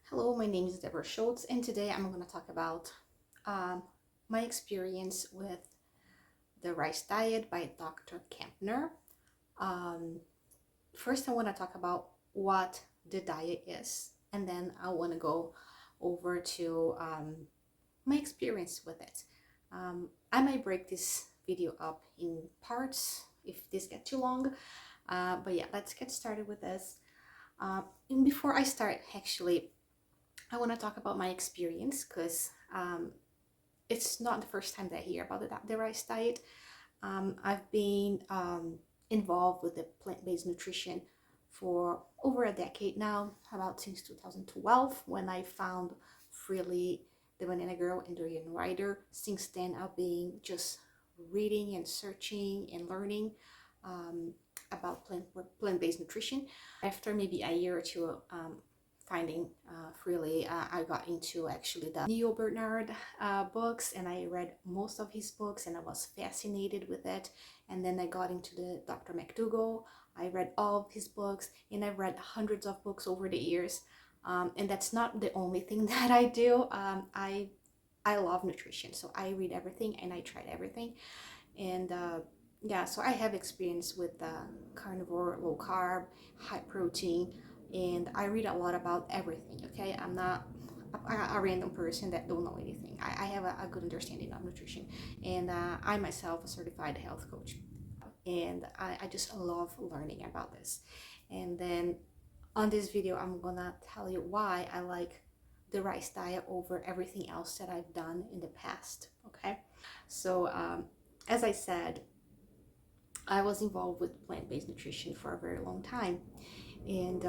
Hello, my name is Debora Schultz, and today I'm going to talk about um, my experience with the Rice Diet by Dr. Kempner. Um, First, I want to talk about what the diet is, and then I want to go over to my experience with it. I might break this video up in parts if this gets too long, but yeah, let's get started with this. And before I start, actually, I want to talk about my experience because it's not the first time that I hear about the rice diet. I've been involved with the plant-based nutrition for over a decade now, about since 2012 when I found Freely, the Banana Girl, and the Oriental Rider. Since then, I've been just reading and searching and learning about plant-based nutrition. After maybe a year or two finding Freely, I got into actually the Neil Bernard books, and I read most of his books and I was fascinated with it. And then I got into the Dr. McDougall. I read all of his books, and I've read hundreds of books over the years. And that's not the only thing that I do. I love nutrition, so I read everything and I tried everything. And yeah, so I have experience with carnivore, low carb, high protein, and I read a lot about everything. Okay, I'm not a random person that don't know anything. I have a good understanding of nutrition, and I myself a certified health coach, and I just love learning about this. And then on this video, I'm gonna tell you why I like the rice diet over everything else that I've done in the past. Okay, so as I said, I was involved with plant-based nutrition for a very long time, and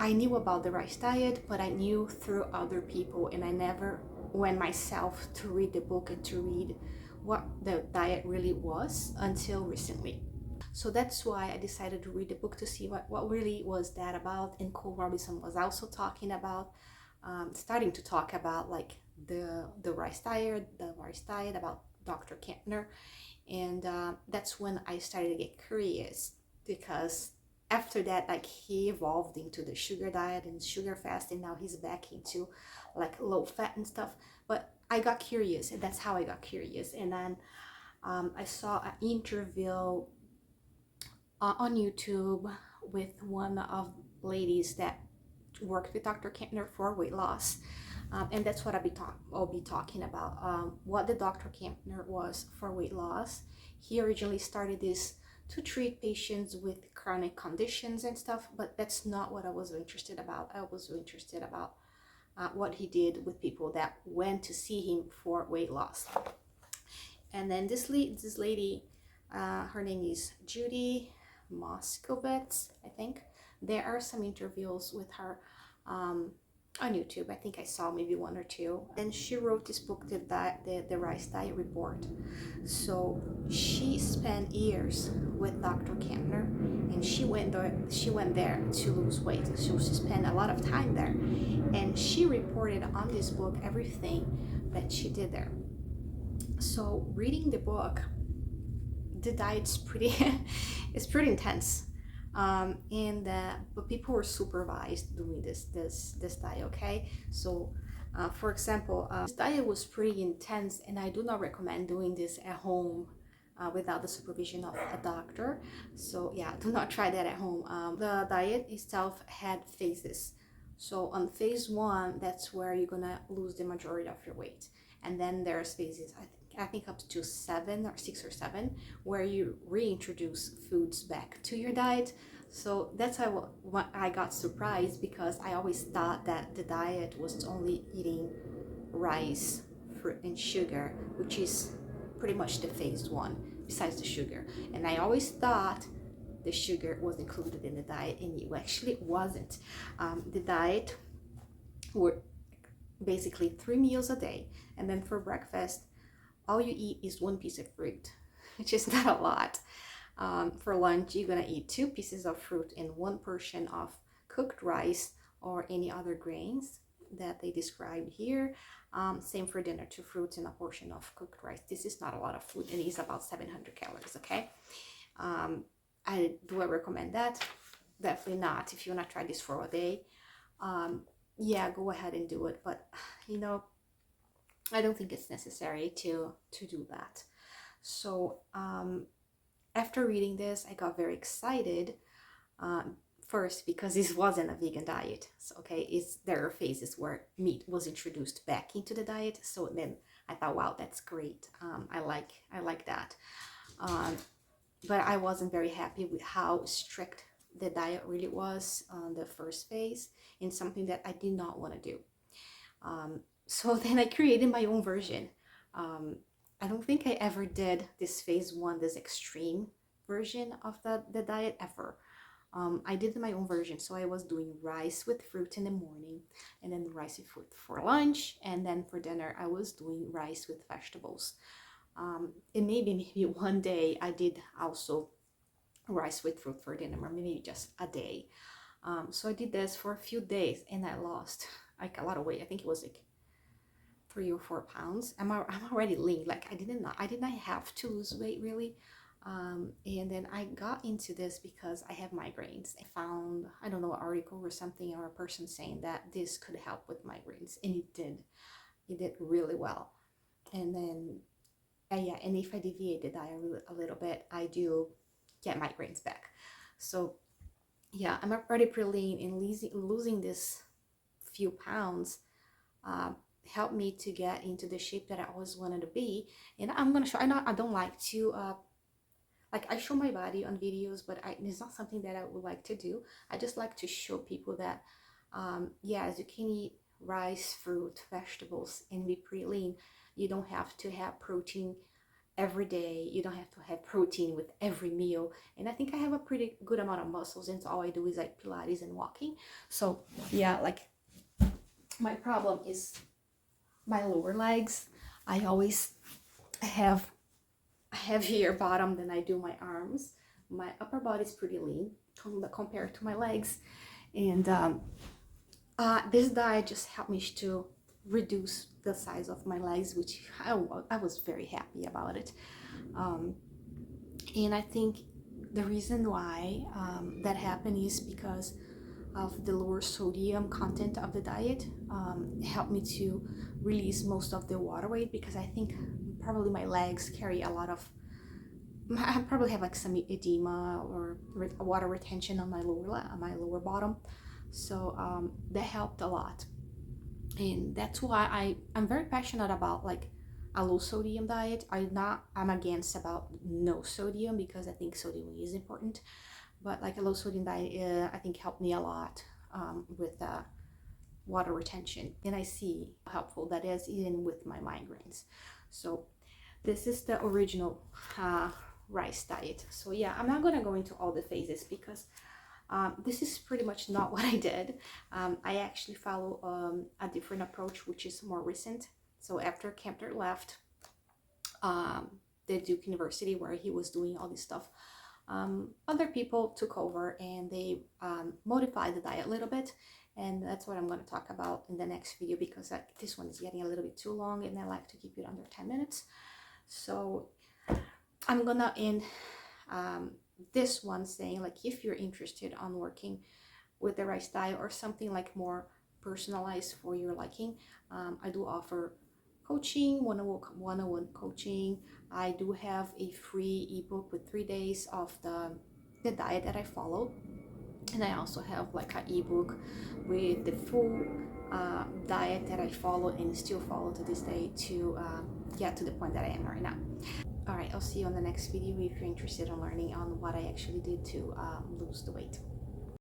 I knew about the rice diet, but I knew through other people, and I never went myself to read the book and to read what the diet really was until recently. So that's why I decided to read the book to see what really was that about. And Cole Robinson was also talking about, starting to talk about like the rice diet, about Dr. Kempner. And that's when I started to get curious, because after that, like, he evolved into the sugar diet and sugar fast, and now he's back into like low fat and stuff. But I got curious, and that's how I got curious. And then I saw an interview on YouTube with one of ladies that worked with Dr. Kempner for weight loss. And that's what I'll be talking about. What the Dr. Kempner was for weight loss. He originally started this to treat patients with chronic conditions and stuff, but that's not what I was interested about. I was interested about what he did with people that went to see him for weight loss. And then this lady, her name is Judy Moskovitz, I think. There are some interviews with her on YouTube. I think I saw maybe one or two. And she wrote this book, the Rice Diet Report. So she spent years with Dr. Kempner, and she went there to lose weight. So she spent a lot of time there, and she reported on this book everything that she did there. So reading the book, the diet's pretty it's pretty intense. But people were supervised doing this diet. Okay, so for example, this diet was pretty intense, and I do not recommend doing this at home without the supervision of a doctor. So yeah, do not try that at home. The diet itself had phases. So on phase 1, that's where you're gonna lose the majority of your weight, and then there's phases, I think up to 7 or 6 or 7, where you reintroduce foods back to your diet. So that's how I got surprised, because I always thought that the diet was only eating rice, fruit, and sugar, which is pretty much the phase 1, besides the sugar. And I always thought the sugar was included in the diet, and it actually wasn't. The diet were basically 3 meals a day, and then for breakfast, all you eat is 1 piece of fruit, which is not a lot. For lunch, you're gonna eat 2 pieces of fruit and 1 portion of cooked rice or any other grains that they described here. Same for dinner, 2 fruits and a portion of cooked rice. This is not a lot of food, and it's about 700 calories. Okay, do I recommend that? Definitely not. If you wanna try this for a day, yeah, go ahead and do it. But you know, I don't think it's necessary to do that. So after reading this, I got very excited. Um, First, because this wasn't a vegan diet. So, okay, there are phases where meat was introduced back into the diet. So then I thought, wow, that's great. I like that. Um, but I wasn't very happy with how strict the diet really was on the first phase, and something that I did not want to do. So then I created my own version. Um, I don't think I ever did this phase one, this extreme version of the diet ever. I did my own version. So I was doing rice with fruit in the morning, and then rice with fruit for lunch, and then for dinner I was doing rice with vegetables. And maybe one day I did also rice with fruit for dinner, or maybe just a day. So I did this for a few days, and I lost like a lot of weight. I think it was like 3 or 4 pounds. I'm already lean. Like I did not have to lose weight really. And then I got into this because I have migraines. I found, I don't know, an article or something, or a person saying that this could help with migraines, and it did. It did really well. And then yeah, and if I deviate the diet a little bit, I do get migraines back. So yeah, I'm already pretty lean, and losing this few pounds uh, helped me to get into the shape that I always wanted to be. And I'm gonna show. I don't like to like, I show my body on videos, but it's not something that I would like to do. I just like to show people that yes, you can eat rice, fruit, vegetables, and be pretty lean. You don't have to have protein every day. You don't have to have protein with every meal. And I think I have a pretty good amount of muscles, and so all I do is like Pilates and walking. So yeah, like, my problem is my lower legs. I always have a heavier bottom than I do my arms. My upper body is pretty lean compared to my legs. And this diet just helped me to reduce the size of my legs, which I was very happy about it. And I think the reason why that happened is because of the lower sodium content of the diet. It helped me to release most of the water weight, because I think probably my legs carry a lot of, I probably have like some edema or water retention on my lower bottom. So that helped a lot. And that's why I'm very passionate about like a low sodium diet. I'm against about no sodium, because I think sodium is important. But like a low sodium diet, I think helped me a lot with water retention. And I see how helpful that is even with my migraines. So this is the original rice diet. So yeah, I'm not gonna go into all the phases, because this is pretty much not what I did. I actually follow a different approach, which is more recent. So after Kempner left the Duke University, where he was doing all this stuff, other people took over, and they modified the diet a little bit. And that's what I'm going to talk about in the next video, because this one is getting a little bit too long, and I like to keep it under 10 minutes. So I'm gonna end this one saying, like, if you're interested on working with the rice diet, or something like more personalized for your liking, I do offer coaching, one-on-one coaching. I do have a free ebook with 3 days of the diet that I follow, and I also have like an ebook with the full diet that I follow and still follow to this day, to get to the point that I am right now. All right, I'll see you on the next video if you're interested in learning on what I actually did to lose the weight.